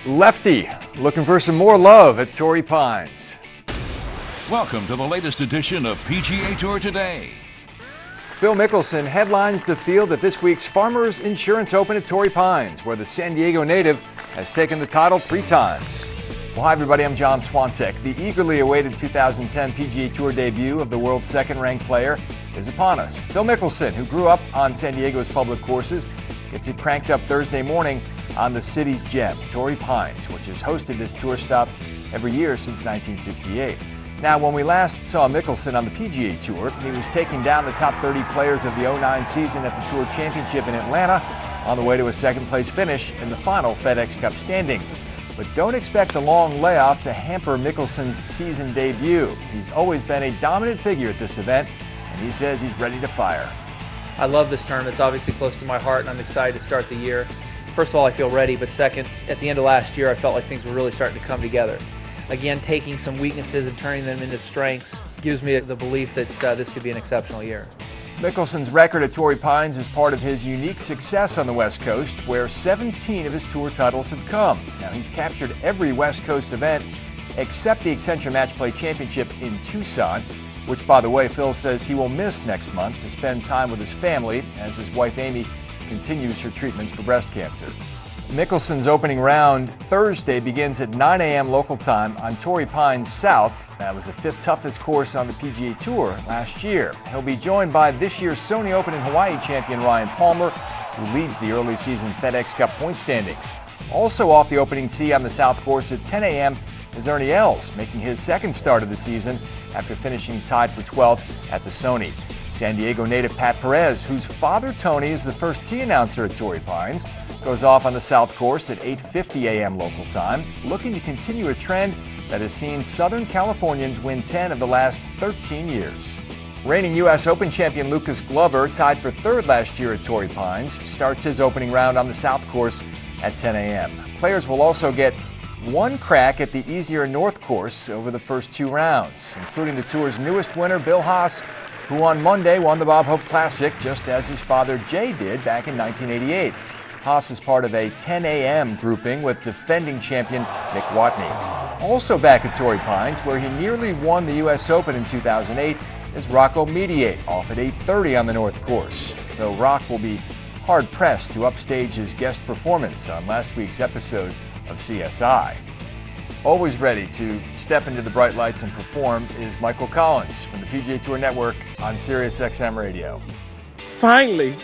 Lefty looking for some more love at Torrey Pines. Welcome to the latest edition of PGA Tour Today. Phil Mickelson headlines the field at this week's Farmers Insurance Open at Torrey Pines, where the San Diego native has taken the title 3 times. Well, hi everybody, I'm John Swantek. The eagerly awaited 2010 PGA Tour debut of the world's second-ranked player is upon us. Phil Mickelson, who grew up on San Diego's public courses, gets it cranked up Thursday morning on the city's gem, Torrey Pines, which has hosted this tour stop every year since 1968. Now, when we last saw Mickelson on the PGA Tour, he was taking down the top 30 players of the '09 season at the Tour Championship in Atlanta on the way to a second-place finish in the final FedEx Cup standings. But don't expect a long layoff to hamper Mickelson's season debut. He's always been a dominant figure at this event, and he says he's ready to fire. I love this tournament. It's obviously close to my heart, and I'm excited to start the year. First of all, I feel ready, but second, at the end of last year, I felt like things were really starting to come together. Again, taking some weaknesses and turning them into strengths gives me the belief that this could be an exceptional year. Mickelson's record at Torrey Pines is part of his unique success on the West Coast, where 17 of his tour titles have come. Now, he's captured every West Coast event except the Accenture Match Play Championship in Tucson, which, by the way, Phil says he will miss next month to spend time with his family as his wife Amy continues her treatments for breast cancer. Mickelson's opening round Thursday begins at 9 a.m. local time on Torrey Pines South. That was the 5th toughest course on the PGA Tour last year. He'll be joined by this year's Sony Open in Hawaii champion Ryan Palmer, who leads the early season FedEx Cup point standings. Also off the opening tee on the South course at 10 a.m. is Ernie Els, making his second start of the season after finishing tied for 12th at the Sony. San Diego native Pat Perez, whose father Tony is the first tee announcer at Torrey Pines, goes off on the South course at 8:50 a.m. local time, looking to continue a trend that has seen Southern Californians win 10 of the last 13 years. Reigning U.S. Open champion Lucas Glover, tied for 3rd last year at Torrey Pines, starts his opening round on the South course at 10 a.m. Players will also get one crack at the easier North course over the first 2 rounds, including the tour's newest winner, Bill Haas, who on Monday won the Bob Hope Classic just as his father Jay did back in 1988. Haas is part of a 10 a.m. grouping with defending champion Nick Watney. Also back at Torrey Pines, where he nearly won the U.S. Open in 2008, is Rocco Mediate, off at 8:30 on the North course, though Rock will be hard-pressed to upstage his guest performance on last week's episode of CSI. Always ready to step into the bright lights and perform is Michael Collins from the PGA Tour Network on Sirius XM Radio. Finally,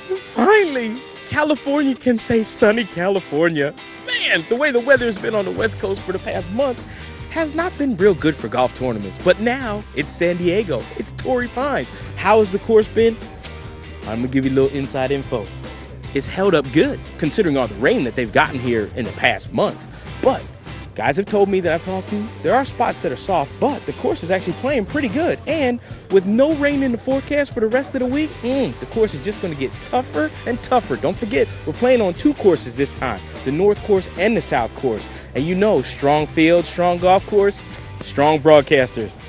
California can say sunny California. Man, the way the weather's been on the West Coast for the past month has not been real good for golf tournaments. But now it's San Diego. It's Torrey Pines. How has the course been? I'm going to give you a little inside info. It's held up good, considering all the rain that they've gotten here in the past month. But guys have told me that I've talked to, there are spots that are soft, but the course is actually playing pretty good. And with no rain in the forecast for the rest of the week, the course is just going to get tougher and tougher. Don't forget, we're playing on 2 courses this time, the North course and the South course. And you know, strong field, strong golf course, strong broadcasters.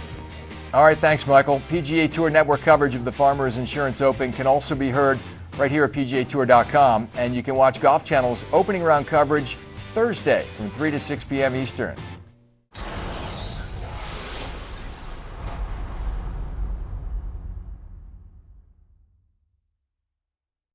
All right, thanks, Michael. PGA Tour Network coverage of the Farmers Insurance Open can also be heard right here at PGATour.com, and you can watch Golf Channel's opening round coverage Thursday from 3 to 6 p.m. Eastern.